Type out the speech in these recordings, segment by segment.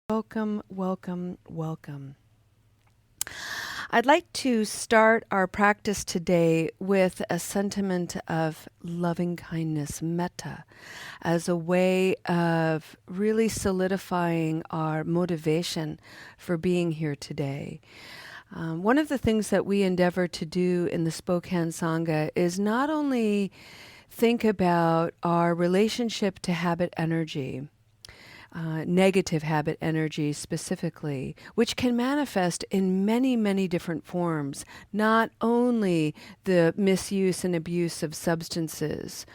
Welcome, welcome, welcome. I'd like to start our practice today with a sentiment of loving kindness, metta, as a way of really solidifying our motivation for being here today. One of the things that we endeavor to do in the Spokane Sangha is not only think about our relationship to habit energy, negative habit energy specifically, which can manifest in many, many different forms, not only the misuse and abuse of substances.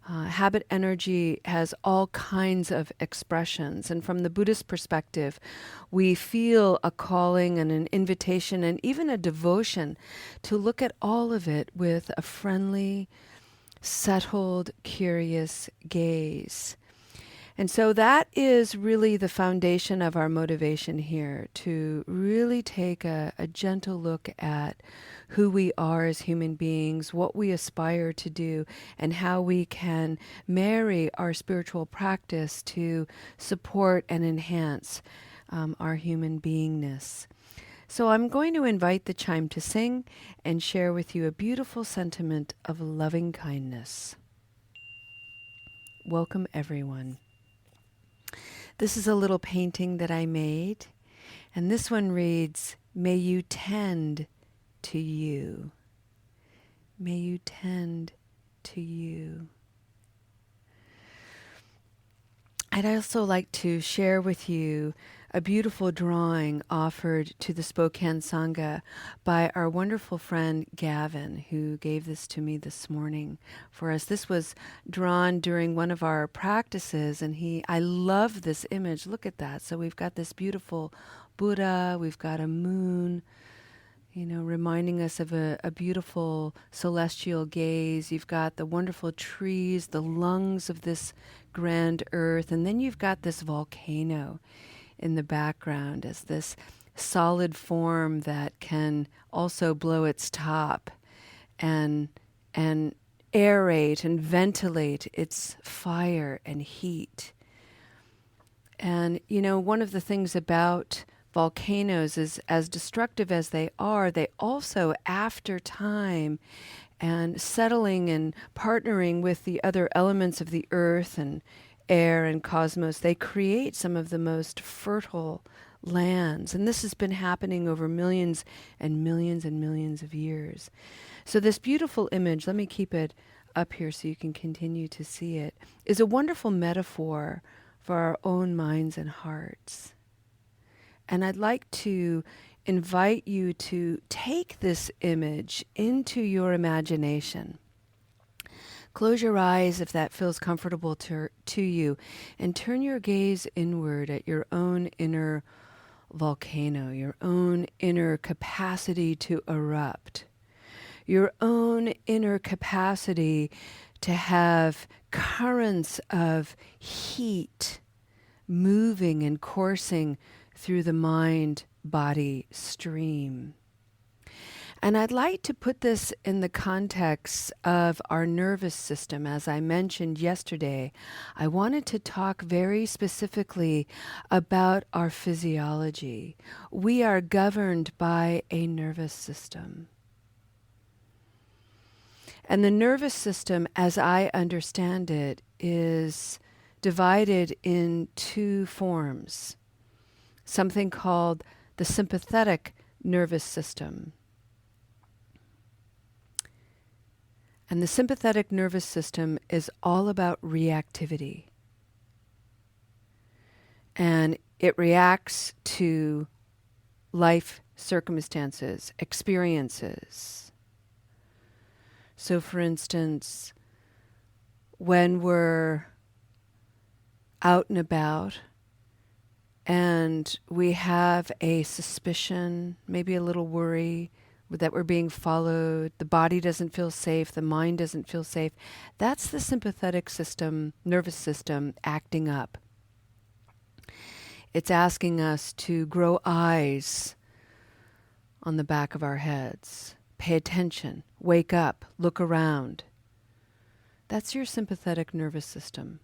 Habit energy has all kinds of expressions. And from the Buddhist perspective, we feel a calling and an invitation and even a devotion to look at all of it with a friendly, settled, curious gaze. And so that is really the foundation of our motivation here, to really take a gentle look at who we are as human beings, what we aspire to do, and how we can marry our spiritual practice to support and enhance our human beingness. So I'm going to invite the chime to sing and share with you a beautiful sentiment of loving kindness. Welcome, everyone. This is a little painting that I made, and this one reads, "May you tend to you. May you tend to you." I'd also like to share with you a beautiful drawing offered to the Spokane Sangha by our wonderful friend Gavin, who gave this to me this morning for us. This was drawn during one of our practices, and I love this image. Look at that. So we've got this beautiful Buddha, we've got a moon, reminding us of a beautiful celestial gaze. You've got the wonderful trees, the lungs of this grand earth, and then you've got this volcano in the background as this solid form that can also blow its top and aerate and ventilate its fire and heat. And one of the things about volcanoes is, as destructive as they also, after time and settling and partnering with the other elements of the earth and air and cosmos, they create some of the most fertile lands. And this has been happening over millions and millions and millions of years. So this beautiful image, let me keep it up here so you can continue to see it, is a wonderful metaphor for our own minds and hearts. And I'd like to invite you to take this image into your imagination. Close your eyes if that feels comfortable to you, and turn your gaze inward at your own inner volcano, your own inner capacity to erupt, your own inner capacity to have currents of heat moving and coursing through the mind-body stream. And I'd like to put this in the context of our nervous system. As I mentioned yesterday, I wanted to talk very specifically about our physiology. We are governed by a nervous system. And the nervous system, as I understand it, is divided in two forms. Something called the sympathetic nervous system. And the sympathetic nervous system is all about reactivity. And it reacts to life circumstances, experiences. So for instance, when we're out and about and we have a suspicion, maybe a little worry that we're being followed, the body doesn't feel safe, the mind doesn't feel safe, that's the sympathetic system, nervous system acting up. It's asking us to grow eyes on the back of our heads, pay attention, wake up, look around. That's your sympathetic nervous system,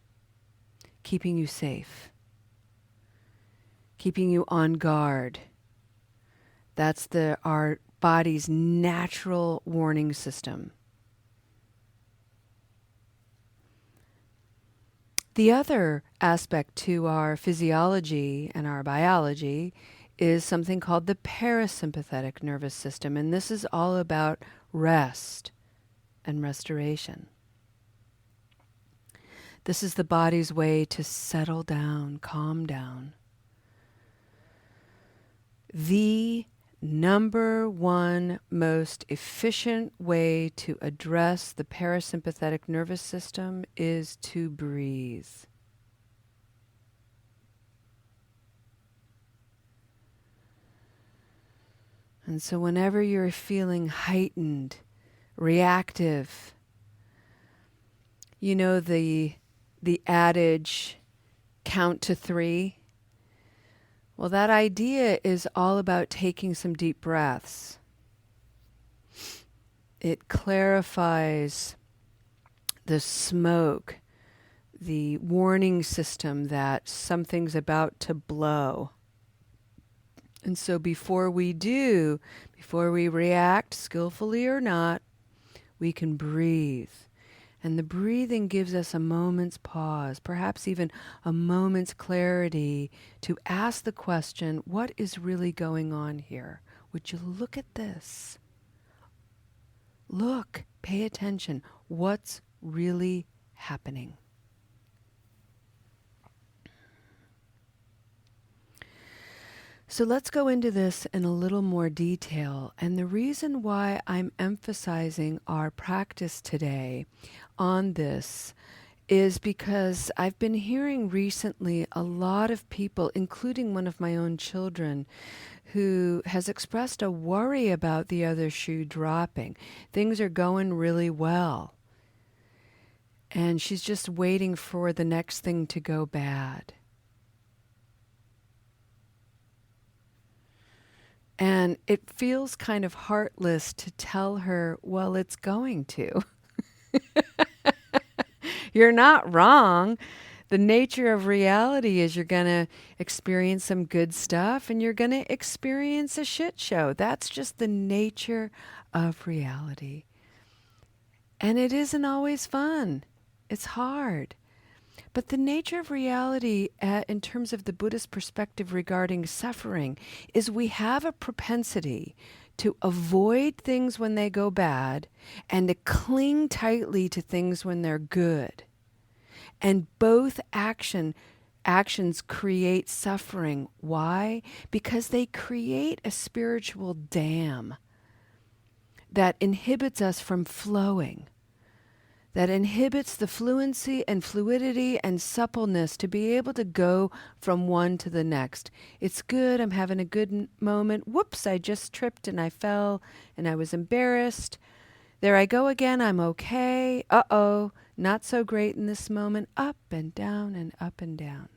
keeping you safe, keeping you on guard. That's our body's natural warning system. The other aspect to our physiology and our biology is something called the parasympathetic nervous system, and this is all about rest and restoration. This is the body's way to settle down, calm down. The number one most efficient way to address the parasympathetic nervous system is to breathe. And so whenever you're feeling heightened, reactive, you know the adage, count to 3? Well, that idea is all about taking some deep breaths. It clarifies the smoke, the warning system that something's about to blow. And so before we react, skillfully or not, we can breathe. And the breathing gives us a moment's pause, perhaps even a moment's clarity to ask the question, what is really going on here? Would you look at this? Look, pay attention. What's really happening? So let's go into this in a little more detail. And the reason why I'm emphasizing our practice today on this is because I've been hearing recently a lot of people, including one of my own children, who has expressed a worry about the other shoe dropping. Things are going really well, and she's just waiting for the next thing to go bad. And it feels kind of heartless to tell her, well, it's going to. You're not wrong. The nature of reality is you're going to experience some good stuff and you're going to experience a shit show. That's just the nature of reality. And it isn't always fun. It's hard. But the nature of reality, in terms of the Buddhist perspective regarding suffering, is we have a propensity to avoid things when they go bad and to cling tightly to things when they're good. And both actions create suffering. Why? Because they create a spiritual dam that inhibits us from flowing, that inhibits the fluency and fluidity and suppleness to be able to go from one to the next. It's good, I'm having a good moment. Whoops, I just tripped and I fell and I was embarrassed. There I go again, I'm okay. Uh-oh, not so great in this moment. Up and down and up and down.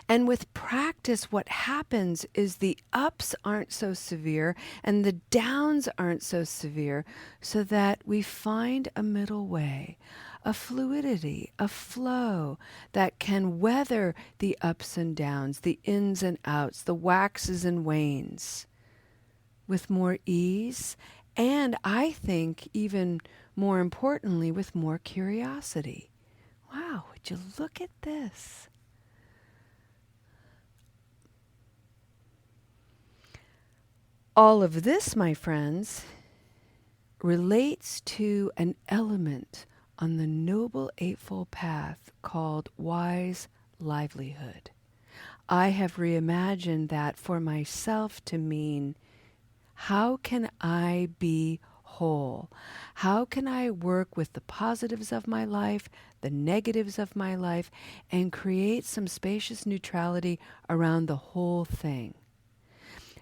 And with practice, what happens is the ups aren't so severe and the downs aren't so severe, so that we find a middle way, a fluidity, a flow that can weather the ups and downs, the ins and outs, the waxes and wanes with more ease, and I think even more importantly, with more curiosity. Wow, would you look at this? All of this, my friends, relates to an element on the Noble Eightfold Path called wise livelihood. I have reimagined that for myself to mean, how can I be whole? How can I work with the positives of my life, the negatives of my life, and create some spacious neutrality around the whole thing?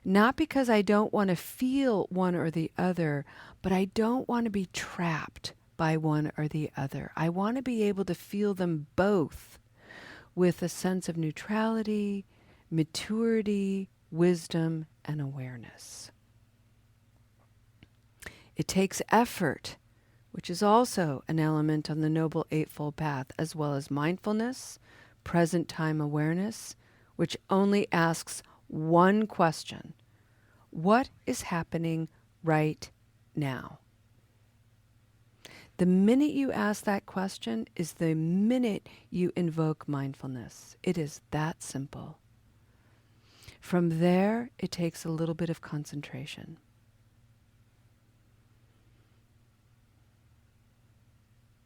Not because I don't want to feel one or the other, but I don't want to be trapped by one or the other. I want to be able to feel them both with a sense of neutrality, maturity, wisdom, and awareness. It takes effort, which is also an element on the Noble Eightfold Path, as well as mindfulness, present time awareness, which only asks one question: what is happening right now? The minute you ask that question is the minute you invoke mindfulness. It is that simple. From there, it takes a little bit of concentration.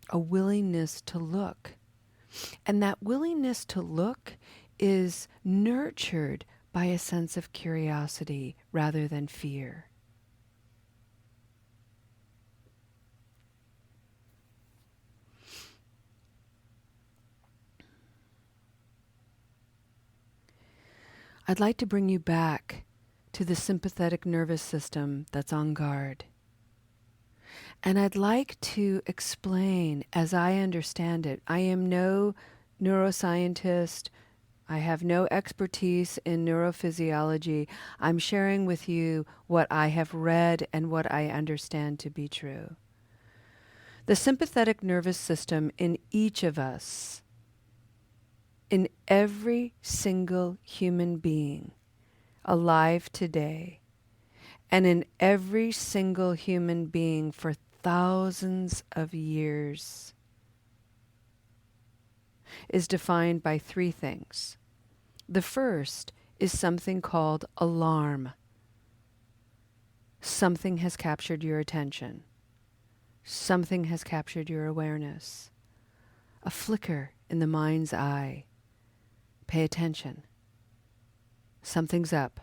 A willingness to look. And that willingness to look is nurtured by a sense of curiosity rather than fear. I'd like to bring you back to the sympathetic nervous system that's on guard. And I'd like to explain, as I understand it, I am no neuroscientist. I have no expertise in neurophysiology. I'm sharing with you what I have read and what I understand to be true. The sympathetic nervous system in each of us, in every single human being alive today, and in every single human being for thousands of years, is defined by three things. The first is something called alarm. Something has captured your attention. Something has captured your awareness. A flicker in the mind's eye. Pay attention. Something's up.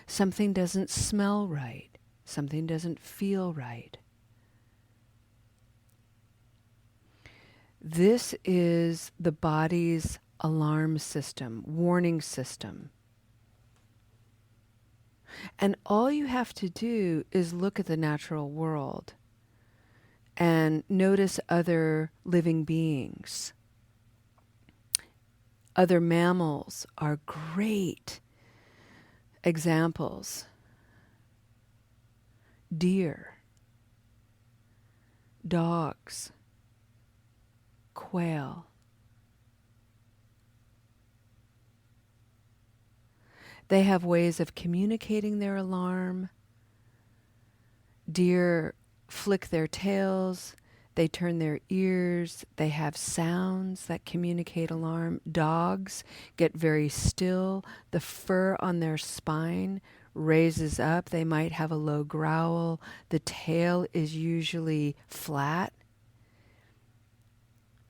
Something doesn't smell right. Something doesn't feel right. This is the body's alarm system, warning system. And all you have to do is look at the natural world and notice other living beings. Other mammals are great examples. Deer, dogs, quail. They have ways of communicating their alarm. Deer flick their tails, they turn their ears, they have sounds that communicate alarm. Dogs get very still, the fur on their spine raises up, they might have a low growl, the tail is usually flat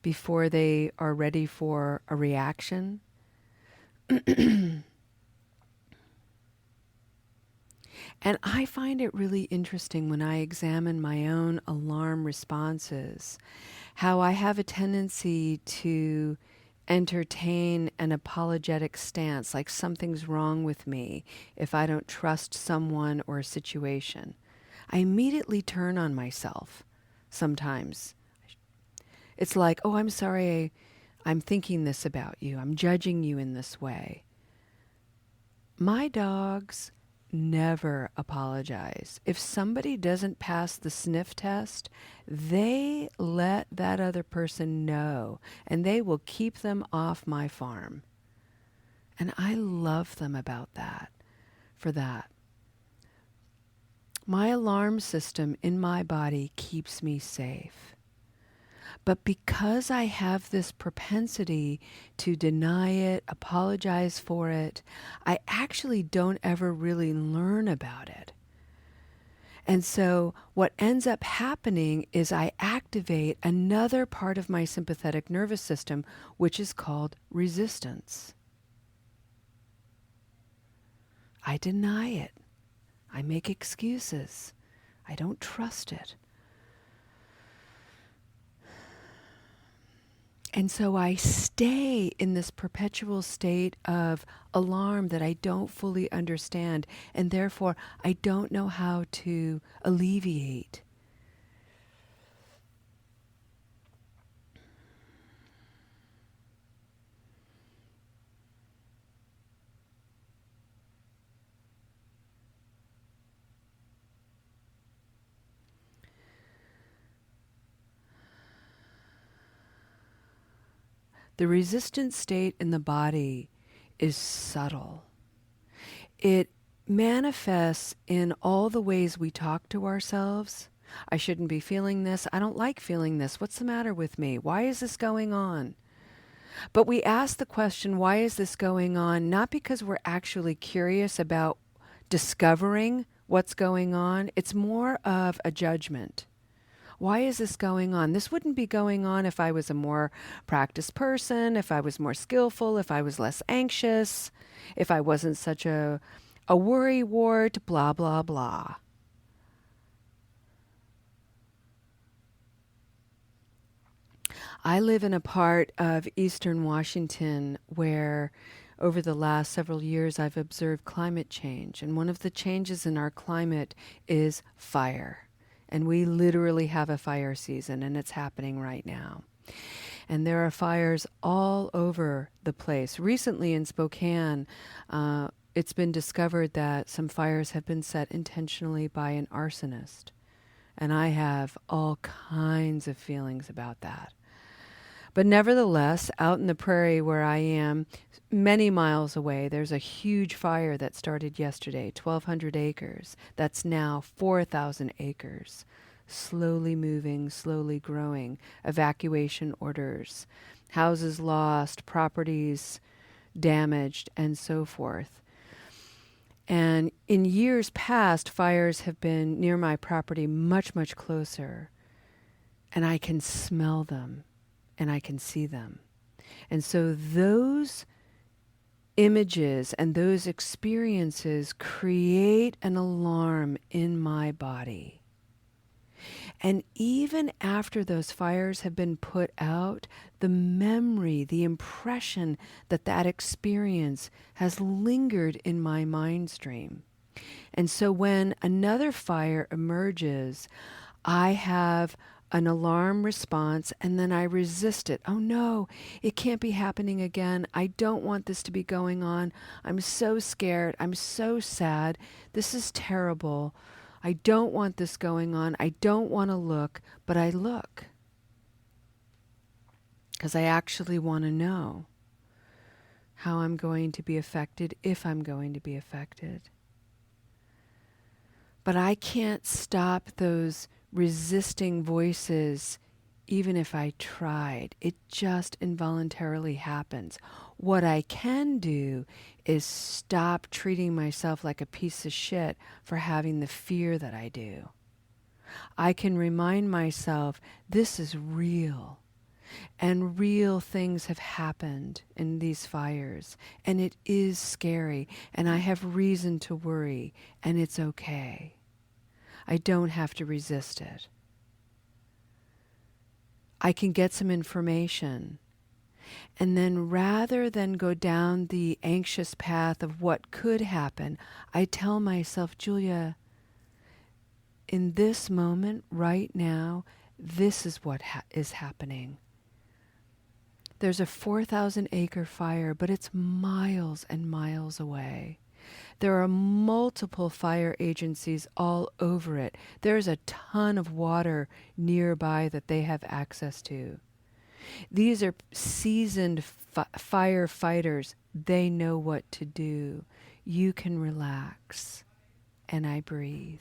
before they are ready for a reaction. And I find it really interesting when I examine my own alarm responses, how I have a tendency to entertain an apologetic stance, like something's wrong with me if I don't trust someone or a situation. I immediately turn on myself sometimes. It's like, oh, I'm sorry, I'm thinking this about you. I'm judging you in this way. My dogs never apologize. If somebody doesn't pass the sniff test, they let that other person know, and they will keep them off my farm. And I love them about that, for that. My alarm system in my body keeps me safe. But because I have this propensity to deny it, apologize for it, I actually don't ever really learn about it. And so what ends up happening is I activate another part of my sympathetic nervous system, which is called resistance. I deny it. I make excuses. I don't trust it. And so I stay in this perpetual state of alarm that I don't fully understand, and therefore I don't know how to alleviate. The resistant state in the body is subtle. It manifests in all the ways we talk to ourselves. I shouldn't be feeling this. I don't like feeling this. What's the matter with me? Why is this going on? But we ask the question, why is this going on? Not because we're actually curious about discovering what's going on. It's more of a judgment. Why is this going on? This wouldn't be going on if I was a more practiced person, if I was more skillful, if I was less anxious, if I wasn't such a worrywart, blah, blah, blah. I live in a part of eastern Washington where over the last several years I've observed climate change. And one of the changes in our climate is fire. And we literally have a fire season, and it's happening right now. And there are fires all over the place. Recently in Spokane, it's been discovered that some fires have been set intentionally by an arsonist. And I have all kinds of feelings about that. But nevertheless, out in the prairie where I am, many miles away, there's a huge fire that started yesterday, 1,200 acres. That's now 4,000 acres. Slowly moving, slowly growing. Evacuation orders. Houses lost, properties damaged, and so forth. And in years past, fires have been near my property much, much closer. And I can smell them. And I can see them. And so those images and those experiences create an alarm in my body. And even after those fires have been put out, the memory, the impression that that experience has lingered in my mind stream. And so when another fire emerges, I have an alarm response, and then I resist it. Oh no, it can't be happening again. I don't want this to be going on. I'm so scared. I'm so sad. This is terrible. I don't want this going on. I don't want to look, but I look. Because I actually want to know how I'm going to be affected, if I'm going to be affected. But I can't stop those resisting voices, even if I tried. It just involuntarily happens. What I can do is stop treating myself like a piece of shit for having the fear that I do. I can remind myself this is real. And real things have happened in these fires. And it is scary. And I have reason to worry. And it's okay. I don't have to resist it. I can get some information. And then rather than go down the anxious path of what could happen, I tell myself, Julia, in this moment, right now, this is what is happening. There's a 4,000 acre fire, but it's miles and miles away. There are multiple fire agencies all over it. There's a ton of water nearby that they have access to. These are seasoned firefighters. They know what to do. You can relax. And I breathe.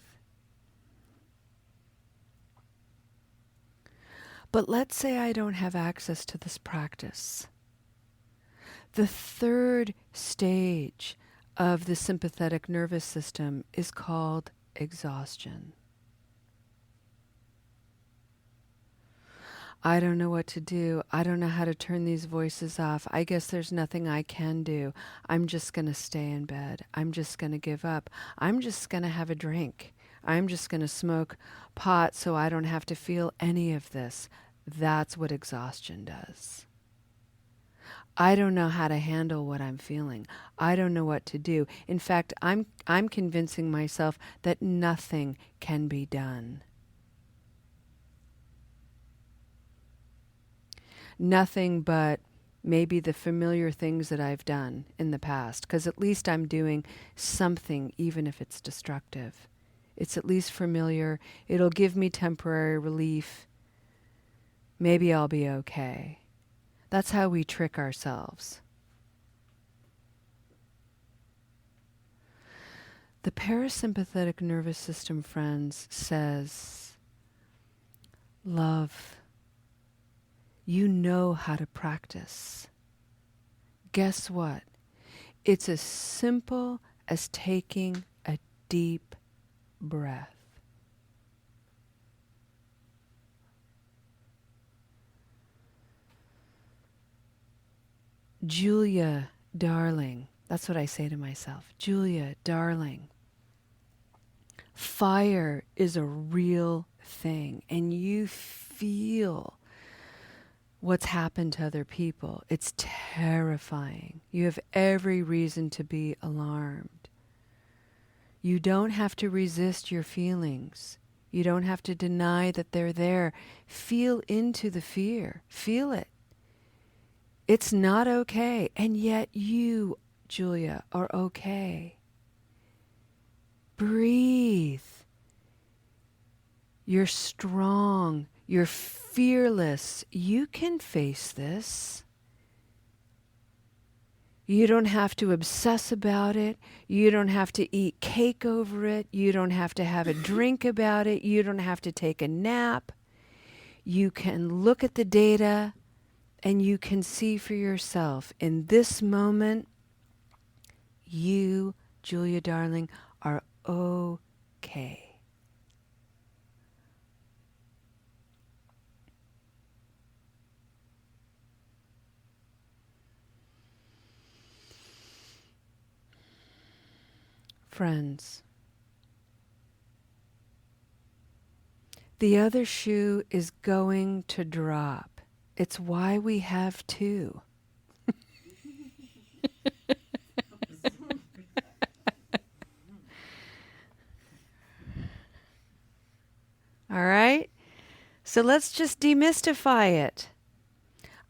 But let's say I don't have access to this practice. The third stage of the sympathetic nervous system is called exhaustion. I don't know what to do. I don't know how to turn these voices off. I guess there's nothing I can do. I'm just going to stay in bed. I'm just going to give up. I'm just going to have a drink. I'm just going to smoke pot so I don't have to feel any of this. That's what exhaustion does. I don't know how to handle what I'm feeling. I don't know what to do. In fact, I'm convincing myself that nothing can be done. Nothing but maybe the familiar things that I've done in the past, because at least I'm doing something, even if it's destructive. It's at least familiar. It'll give me temporary relief. Maybe I'll be okay. That's how we trick ourselves. The parasympathetic nervous system, friends, says, love, you know how to practice. Guess what? It's as simple as taking a deep breath. Julia, darling, that's what I say to myself. Julia, darling, fire is a real thing, and you feel what's happened to other people. It's terrifying. You have every reason to be alarmed. You don't have to resist your feelings. You don't have to deny that they're there. Feel into the fear. Feel it. It's not okay. And yet you, Julia, are okay. Breathe. You're strong. You're fearless. You can face this. You don't have to obsess about it. You don't have to eat cake over it. You don't have to have a drink about it. You don't have to take a nap. You can look at the data and you can see for yourself in this moment, you, Julia darling, are okay. Friends, the other shoe is going to drop. It's why we have two. All right? So let's just demystify it.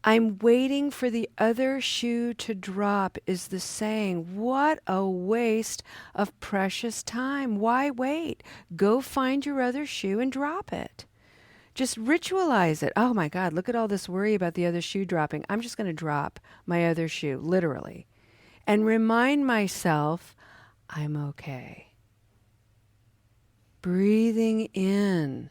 I'm waiting for the other shoe to drop is the saying. What a waste of precious time. Why wait? Go find your other shoe and drop it. Just ritualize it. Oh my God, look at all this worry about the other shoe dropping. I'm just going to drop my other shoe, literally. And remind myself, I'm okay. Breathing in.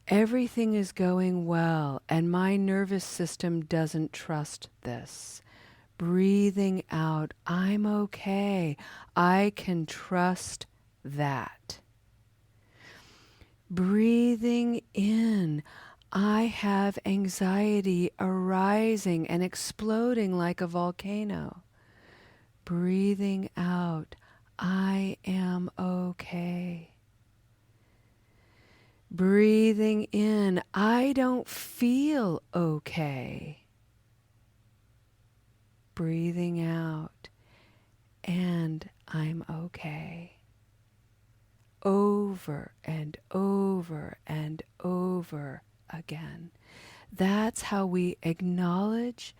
Everything is going well, and my nervous system doesn't trust this. Breathing out, I'm okay. I can trust that. Breathing in, I have anxiety arising and exploding like a volcano. Breathing out, I am okay. Breathing in, I don't feel okay. Breathing out, and I'm okay. Over and over and over again. That's how we acknowledge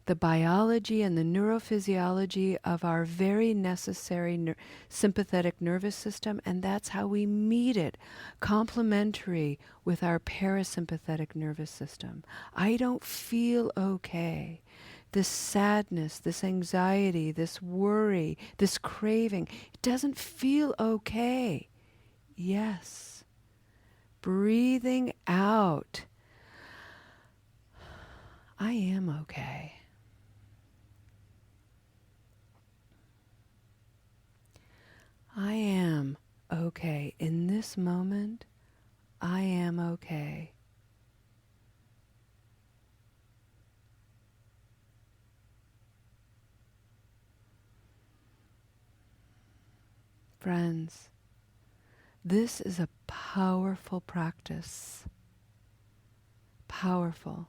the biology and the neurophysiology of our very necessary sympathetic nervous system, and that's how we meet it, complementary with our parasympathetic nervous system. I don't feel okay. This sadness, this anxiety, this worry, this craving, it doesn't feel okay. Yes. Breathing out. I am okay. I am okay. In this moment, I am okay. Friends, this is a powerful practice. Powerful.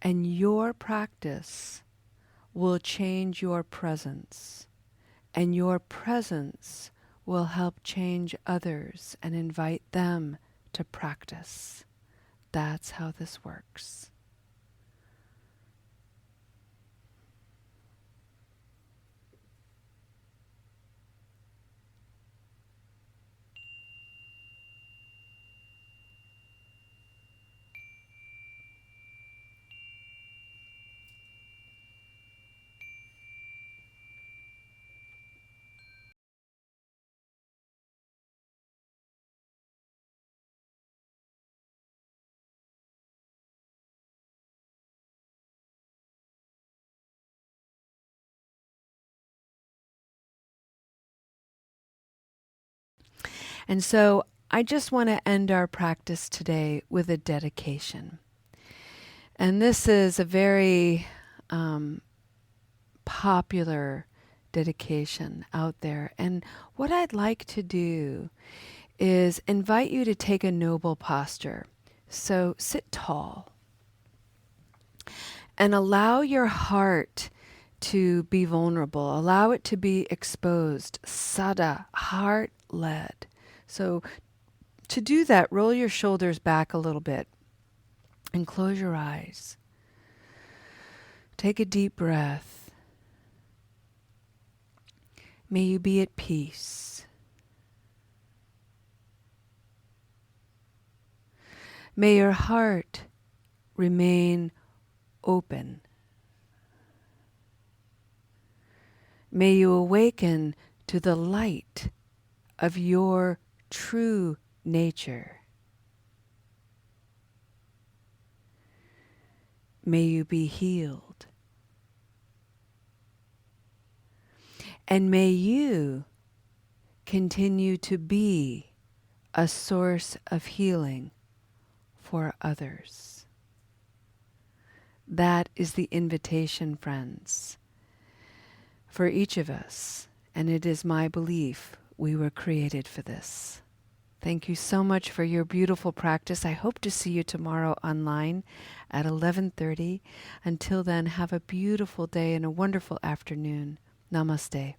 And your practice will change your presence. And your presence will help change others and invite them to practice. That's how this works. And so I just want to end our practice today with a dedication. And this is a very popular dedication out there. And what I'd like to do is invite you to take a noble posture. So sit tall and allow your heart to be vulnerable. Allow it to be exposed. Sada, heart-led. So to do that, roll your shoulders back a little bit and close your eyes. Take a deep breath. May you be at peace. May your heart remain open. May you awaken to the light of your true nature. May you be healed. And may you continue to be a source of healing for others. That is the invitation, friends, for each of us. And it is my belief we were created for this. Thank you so much for your beautiful practice. I hope to see you tomorrow online at 11:30. Until then, have a beautiful day and a wonderful afternoon. Namaste.